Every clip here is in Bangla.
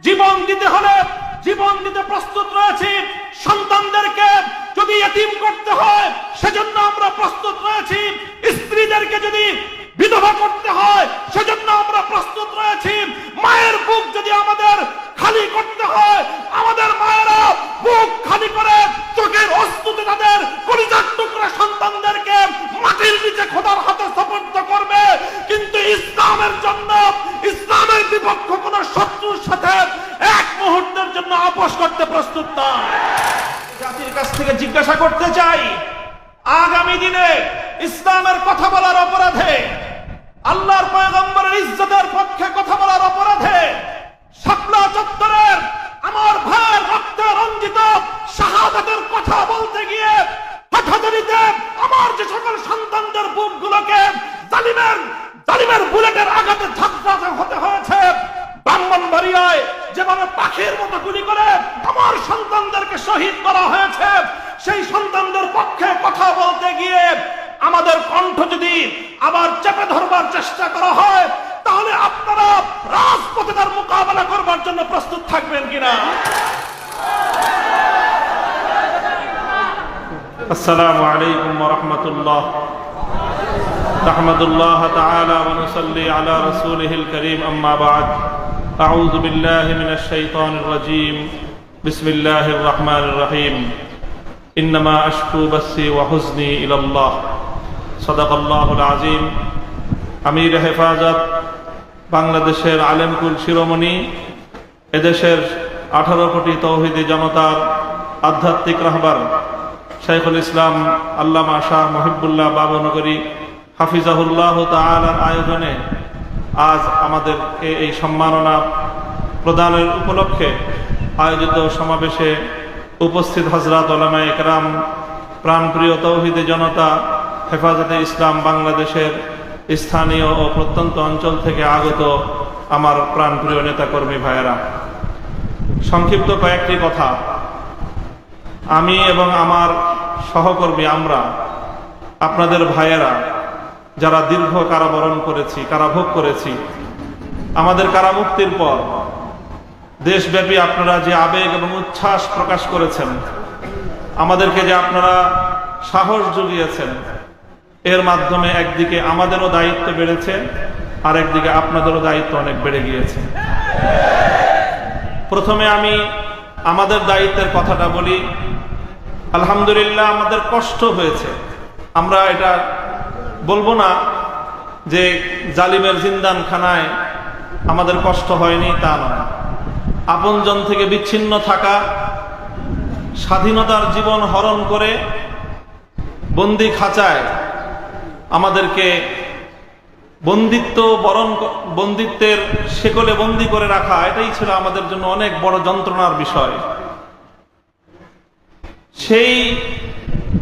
জীবন দিতে হলে জীবন দিতে প্রস্তুত রয়েছি। সন্তানদেরকে যদি এতিম করতে হয় সেজন্য আমরা প্রস্তুত রয়েছি। স্ত্রীদেরকে যদি বিধবা করতে হয় সেজন্য আমরা প্রস্তুত রয়েছি। মায়ের বুক যদি আমাদের খালি করতে হয়, আমাদের মায়েরা বুক খালি করে চোখের অশ্রুতে তাদের কলিজার টুকরা সন্তানদেরকে মাটির নিচে খোদার হাতে সুপর্দ করবে। কিন্তু ইসলামের জন্য, ইসলামের বিপক্ষ কোন শত্রুর সাথে এক মুহূর্তের জন্য আপোষ করতে প্রস্তুত নয়। জাতির কাছ থেকে জিজ্ঞাসা করতে চাই, আগামী দিনে ইসলামের কথা বলার অপরাধে, আল্লাহর পয়গম্বরের ইজ্জতের পক্ষে কথা বলার অপরাধে শাপলা চত্বরের আমার ভাইয়ের রক্তে রঞ্জিত শাহাদাতের কথা বলতে গিয়ে হাটাজারিতে আমার যে সকল সন্তানদের বুকগুলোকে জালিমের বুলেটের আঘাতে ঝাঁঝরা হতে হয়েছে, ব্রাহ্মণবাড়িয়ায় যেভাবে পাখির মতো গুলি করে আমার সন্তানদেরকে শহীদ করা হয়েছে, সেই সন্তানদের পক্ষে কথা বলতে গিয়ে আমাদের কণ্ঠ যদি আবার চেপে ধরবার চেষ্টা করা হয়, তাহলে আপনারা রাজপথে তার মোকাবেলা করবার জন্য প্রস্তুত থাকবেন কিনা? আসসালামু আলাইকুম ওয়া রাহমাতুল্লাহ। নাহমাদুল্লাহ তাআলা ওয়া নুসাল্লি আলা রাসূলিহিল কারীম, আম্মা বা'দ। আউযু বিল্লাহি মিনাশ শাইতানির রাজীম। বিসমিল্লাহির রাহমানির রহিম। ইন্নামা আশকু বাসসি ওয়া হুজনি ইলাল্লাহ। সাদাকাল্লাহুল আযীম। আমির হেফাজত, বাংলাদেশের আলেমকুল শিরোমণি, এদেশের 18 কোটি তৌহিদি জনতার আধ্যাত্মিক রাহবার শাইখুল ইসলাম আল্লামা শাহ মুহিবুল্লাহ বাবনগরী হাফিজাহুল্লাহ তাআলার আয়োজনে আজ আমাদেরকে এই সম্মাননা প্রদানের উপলক্ষে আয়োজিত সমাবেশে উপস্থিত হযরত উলামায়ে কেরাম, প্রাণপ্রিয় তৌহিদি জনতা, হেফাজতে ইসলাম বাংলাদেশের স্থানীয় ও প্রত্যন্ত অঞ্চল থেকে আগত আমার প্রাণপ্রিয় নেতাকর্মী ভাইয়েরা, সংক্ষিপ্ত কয়েকটি কথা। আমি এবং আমার সহকর্মী, আমরা আপনাদের ভাইয়েরা যারা দীর্ঘ কারাবরণ করেছি, কারাভোগ করেছি, আমাদের কারামুক্তির পর দেশব্যাপী আপনারা যে আবেগ এবং উচ্ছ্বাস প্রকাশ করেছেন, আমাদেরকে যে আপনারা সাহস জুগিয়েছেন, এর মাধ্যমে একদিকে আমাদেরও দায়িত্ব বেড়েছে, আর একদিকে আপনাদেরও দায়িত্ব অনেক বেড়ে গিয়েছে। প্রথমে আমি আমাদের দায়িত্বের কথাটা বলি। আলহামদুলিল্লাহ, আমাদের কষ্ট হয়েছে। আমরা এটা বলবো না যে জালিমের জিন্দানখানায় আমাদের কষ্ট হয়নি, তা নয়। আপনজন থেকে বিচ্ছিন্ন থাকা, স্বাধীনতার জীবন হরণ করে বন্দি খাঁচায় আমাদেরকে বন্দিত্বের শেকলে বন্দি করে রাখা, এটাই ছিল আমাদের জন্য অনেক বড় যন্ত্রণার বিষয়। সেই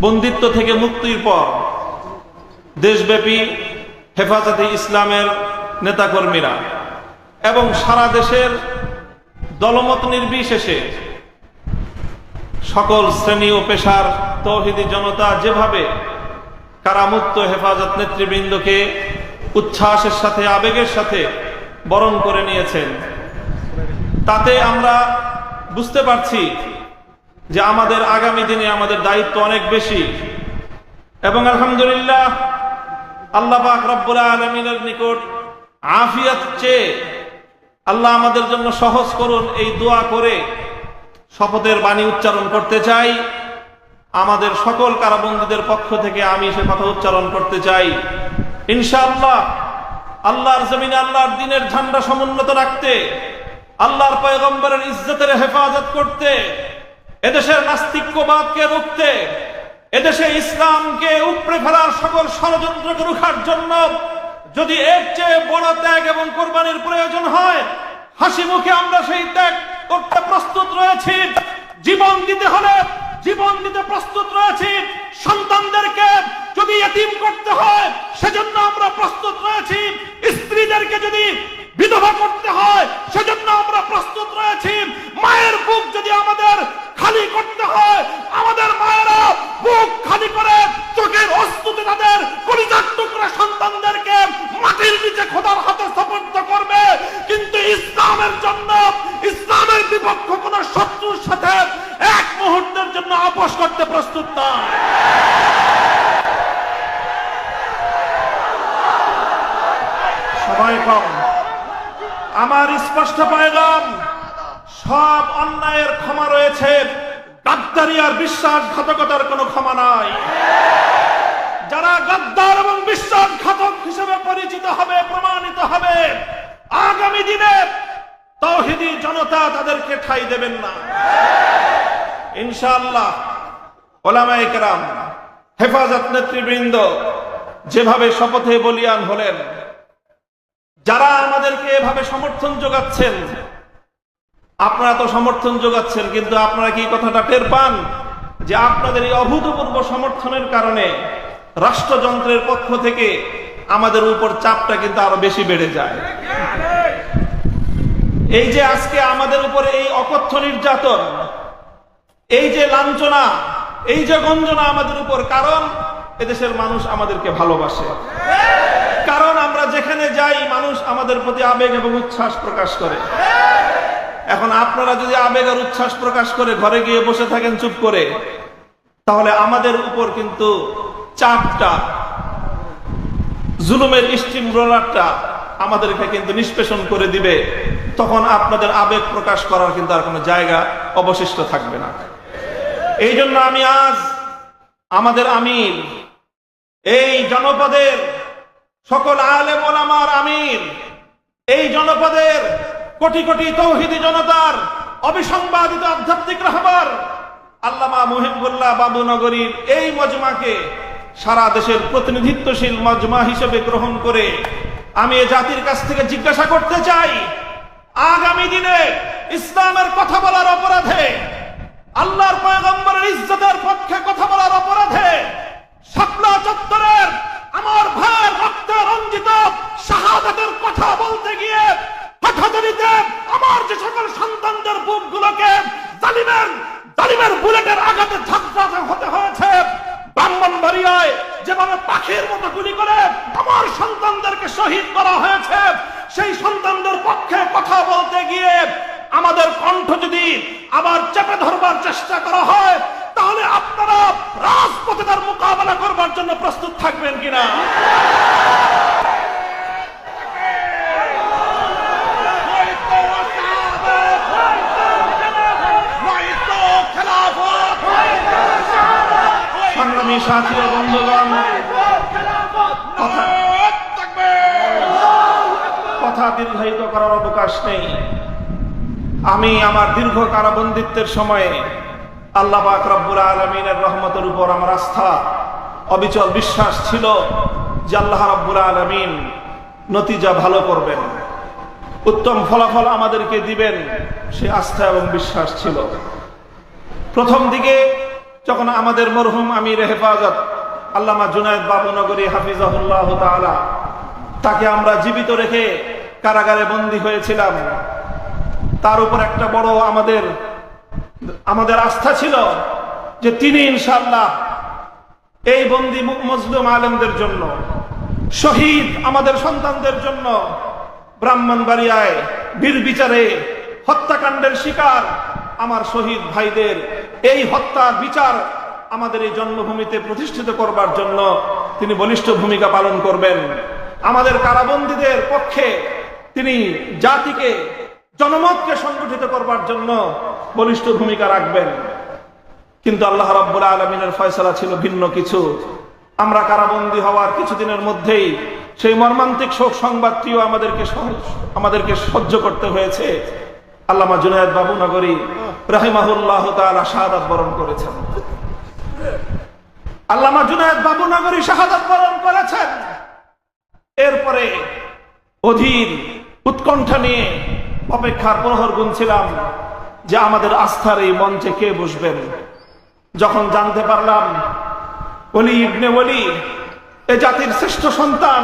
বন্দিত্ব থেকে মুক্তির পর দেশব্যাপী হেফাজতে ইসলামের নেতাকর্মীরা এবং সারা দেশের দলমত নির্বিশেষে সকল শ্রেণী ও পেশার তৌহিদি জনতা যেভাবে কারামুক্ত হেফাজত নেতৃবৃন্দকে উচ্ছ্বাসের সাথে, আবেগের সাথে বরণ করে নিয়েছেন, তাতে আমরা বুঝতে পারছি যে আমাদের আগামী দিনে আমাদের দায়িত্ব অনেক বেশি। এবং আলহামদুলিল্লাহ, আল্লাহ পাক রব্বুল আলামিনের নিকট আফিয়াত চেয়ে আল্লাহ আমাদের জন্য সহজ করুন, এই দোয়া করে শপথের বাণী উচ্চারণ করতে চাই। আমাদের সকল কারাবন্দীদের পক্ষ থেকে আমি সে কথা উচ্চারণ করতে চাই, ইনশাআল্লাহ আল্লাহর জমিনে আল্লাহর দ্বীনের ঝান্ডা সমুন্নত রাখতে, আল্লাহর পয়গম্বরের ইজ্জতের হেফাজত করতে, এদেশের নাস্তিক্যবাদকে রুখতে, এদেশে ইসলামকে উপড়ে ফেলার সকল ষড়যন্ত্রকে রুখার জন্য যদি এর চেয়ে বড় ত্যাগ এবং কোরবানির প্রয়োজন হয়, হাসি মুখে আমরা সেই ত্যাগ করতে প্রস্তুত রয়েছি। জীবন দিতে হলে জীবন দিতে প্রস্তুত রয়েছি। সন্তানদেরকে যদি এতিম করতে হয় সেজন্য আমরা প্রস্তুত রয়েছি। স্ত্রীদেরকে যদি বিধবা করতে হয় সেজন্য আমরা প্রস্তুত রয়েছি। মায়ের বুক যদি আমাদের খালি করতে হয়, আমাদের মায়েরা বুক খালি করে চোখের অশ্রুতে তাদের কলিজার টুকরা সন্তানদেরকে মাটির নিচে খোদার হাতে সুপর্দ করবে। কিন্তু ইসলামের জন্য, ইসলাম স্পষ্ট পয়গাম, সব অন্যায়ের ক্ষমা রয়েছে, গাদ্দারি আর বিশ্বাসঘাতকতার কোনো ক্ষমা নাই। যারা গাদ্দার এবং বিশ্বাসঘাতক হিসেবে পরিচিত হবে, প্রমাণিত হবে, আগামী দিনে তাওহীদি জনতা তাদেরকে ঠাঁই দেবেন না ইনশাআল্লাহ। উলামায়ে কেরাম, হেফাজত নেতৃবৃন্দ যেভাবে শপথে বলিয়ান হলেন, যারা আমাদেরকে এভাবে সমর্থন যোগাচ্ছেন, আপনারা তো সমর্থন যোগাচ্ছেন, কিন্তু আপনারা কি কথাটা টের পান যে আপনাদের এই অভূতপূর্ব সমর্থনের কারণে রাষ্ট্রযন্ত্রের পক্ষ থেকে আমাদের উপর চাপটা কিন্তু আরো বেশি বেড়ে যায়। এই যে আজকে আমাদের উপরে এই অকথ্য নির্যাতন, এই যে লাঞ্ছনা, এই যে গঞ্জনা আমাদের উপর, কারণ এদেশের মানুষ আমাদেরকে ভালোবাসে, কারণ আমরা যেখানে যাই মানুষ আমাদের প্রতি আবেগ এবং উচ্ছ্বাস প্রকাশ করে। এখন আপনারা যদি আবেগ আর উচ্ছ্বাস প্রকাশ করে ঘরে গিয়ে বসে থাকেন চুপ করে, তাহলে আমাদের উপর কিন্তু চাপটা, জুলুমের স্টিম রোলারটা আমাদেরকে কিন্তু নিষ্পেষণ করে দিবে। তখন আপনাদের আবেগ প্রকাশ করার কিন্তু আর কোনো জায়গা অবশিষ্ট থাকবে না। এই জন্য আমি আজ আমাদের আমির, এই জনপদের সকল আলেম ওলামার আমির, এই জনপদের কোটি কোটি তৌহিদি জনতার অবিসংবাদিত আধ্যাত্মিক রাহবার আল্লামা মুহিবুল্লাহ বাবুনগরীর এই মজমাকে সারা দেশের প্রতিনিধিত্বশীল মজমা হিসেবে গ্রহণ করে আমি এ জাতির কাছ থেকে জিজ্ঞাসা করতে চাই, আগামী দিনে ইসলামের কথা বলার অপরাধে, আল্লাহর পয়গম্বরের ইজ্জতের পক্ষে কথা বলার অপরাধে শাপলা চত্বরের আমার ভাইয়ের রক্তে রঞ্জিত শাহাদাতের কথা বলতে গিয়ে হঠাৎ আমার যে সকল সন্তানদের বুকগুলোকে জালিমের বুলেটের আঘাতে ঝাঁঝরা হতে হয়েছে, ব্রাহ্মণবাড়িয়ায় যেভাবে পাখির মতো গুলি করে আমার সন্তানদেরকে শহীদ করা হয়েছে, সেই সন্তানদের পক্ষে কথা বলতে গিয়ে আমাদের কণ্ঠ যদি আবার চেপে ধরবার চেষ্টা করা হয়, তাহলে আপনারা রাজপথে তার মোকাবেলা করবার জন্য প্রস্তুত থাকবেন কিনা? সংগ্রামী সাথী ও বন্ধুগণ, কথা দীর্ঘায়িত করার অবকাশ নেই। আমি আমার দীর্ঘ কারাবন্দিত্বের সময়ে আল্লাহ পাক রব্বুল আলামিনের রহমতের উপর আমার আস্থা, অবিচল বিশ্বাস ছিল যে আল্লাহ রব্বুল আলামিন নতিজা ভালো করবেন, উত্তম ফলাফল আমাদেরকে দিবেন, সে আস্থা এবং বিশ্বাস ছিল। প্রথম দিকে যখন আমাদের মরহুম আমির হেফাজত আল্লামা জুনায়েদ বাবুনগরী হাফিজাহুল্লাহ তাআলা, তাকে আমরা জীবিত রেখে কারাগারে বন্দী হয়েছিলাম, তার উপর একটা বড় আমাদের আস্থা ছিল যে তিনি ইনশাআল্লাহ এই বন্দী মজলুম আলেমদের জন্য, শহীদ আমাদের সন্তানদের জন্য, ব্রাহ্মণবাড়িয়ায় বীর বিচারে হত্যাকাণ্ডের শিকার আমার শহীদ ভাইদের এই হত্যার বিচার আমাদের এই জন্মভূমিতে প্রতিষ্ঠিত করবার জন্য তিনি বলিষ্ঠ ভূমিকা পালন করবেন। আমাদের কারাবন্দীদের পক্ষে তিনি জাতিকে, জনমতকে সংগঠিত করবার জন্য বলিষ্ঠ ভূমিকা রাখবেন। কিন্তু আল্লাহ রাব্বুল আলামিনের ফয়সালা ছিল ভিন্ন কিছু। আমরা কারাবন্দী হওয়ার কিছুদিনের মধ্যেই সেই মর্মান্তিক শোক সংবাদটিও আমাদেরকে সহ্য করতে হয়েছে। আল্লামা জুনায়েদ বাবুনগরী রাহিমাহুল্লাহ তাআলা শাহাদাত বরণ করেছেন। আল্লামা জুনায়েদ বাবুনগরী শাহাদাত বরণ করেছেন। এরপরে অধীর উৎকণ্ঠা নিয়ে অপেক্ষার প্রহর গুনছিলাম যে আমাদের আস্থার এই মঞ্চে কে বসবেন। যখন জানতে পারলাম ওলি ইবনে ওলি, এ জাতির শ্রেষ্ঠ সন্তান,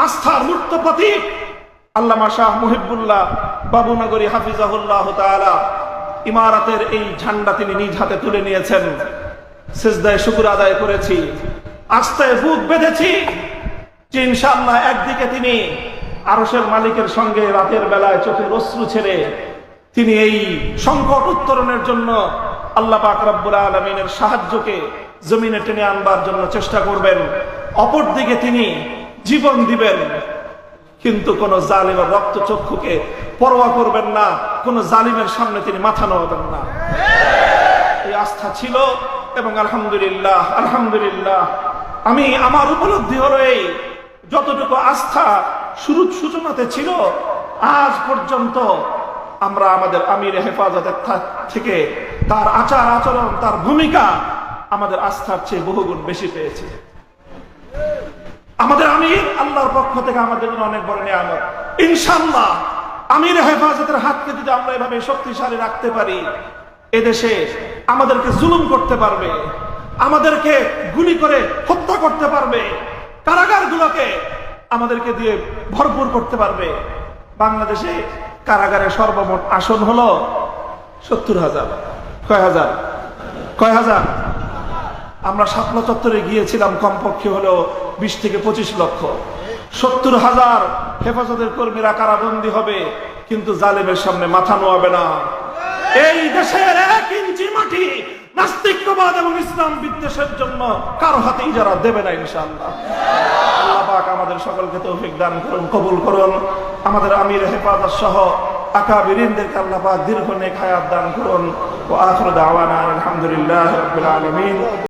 আস্থার মূর্ত প্রতীক আল্লামা শাহ মুহিবুল্লাহ বাবুনগরী হাফিজাহুল্লাহ তাআলা ইমারতের এই ঝান্ডা তিনি নিজ হাতে তুলে নিয়েছেন, সিজদায় শুকর আদায় করেছি, আস্থায় বুক বেঁধেছি যে ইনশাআল্লাহ একদিকে তিনি আরশের মালিকের সঙ্গে রাতের বেলায় চোখের অশ্রু ছেড়ে তিনি এই সংকট উত্তরণের জন্য আল্লাহ পাক রব্বুল আলামিনের সাহায্যকে জমিনে টেনে আনবার জন্য চেষ্টা করবেন। অপরদিকে তিনি জীবন দিবেন, কিন্তু কোন জালিমের রক্তচক্ষুকে পরোয়া করবেন না, কোন জালিমের সামনে তিনি মাথা নোয়াবেন না। এই আস্থা ছিল এবং আলহামদুলিল্লাহ আলহামদুলিল্লাহ আমি আমার উপলব্ধি হলো এই যতটুকু আস্থা শুরুর সূচনাতে ছিল আজ পর্যন্ত আমরা আমাদের আমির হেফাজতের থেকে তার আচার আচরণ তার ভূমিকা আমাদের আস্থার চেয়ে বহুগুণ বেশি পেয়েছি। আমাদের আমির আল্লাহর পক্ষ থেকে আমাদের জন্য অনেক বড় নিয়ামত। ইনশাআল্লাহ আমির হেফাজতের হাতকে যদি আমরা এভাবে শক্তিশালী রাখতে পারি, এদেশে আমাদেরকে জুলুম করতে পারবে, আমাদেরকে গুলি করে হত্যা করতে পারবে, কারাগারগুলোকে আমাদেরকে দিয়ে ভরপুর করতে পারবে। বাংলাদেশে কারাগারে সর্বমোট আসন হলো 70,000। কয় হাজার? আমরা শাপলা চত্বরে গিয়েছিলাম, কমপক্ষে হলো 20 থেকে 25 লক্ষ। 70,000 হেফাজতের কর্মীরা কারাবন্দী হবে, কিন্তু জালেমের সামনে মাথা নোয়াবে না। এই দেশের 1 ইঞ্চি মাটি নাস্তিকবাদ এবং ইসলাম বিদ্বেষের জন্য কারো হাতে ইজারা দেবে না ইনশাআল্লাহ। আল্লাহ পাক আমাদের সকলকে তৌফিক দান করুন, কবুল করুন। আমাদের আমির হেফাজত সহ আকাবিরিনদেরকে আল্লাহ পাক দীর্ঘ নেক হায়াত দান করুন। ওয়া আখিরু দাওয়ানা আলহামদুলিল্লাহি রাব্বিল আলামিন।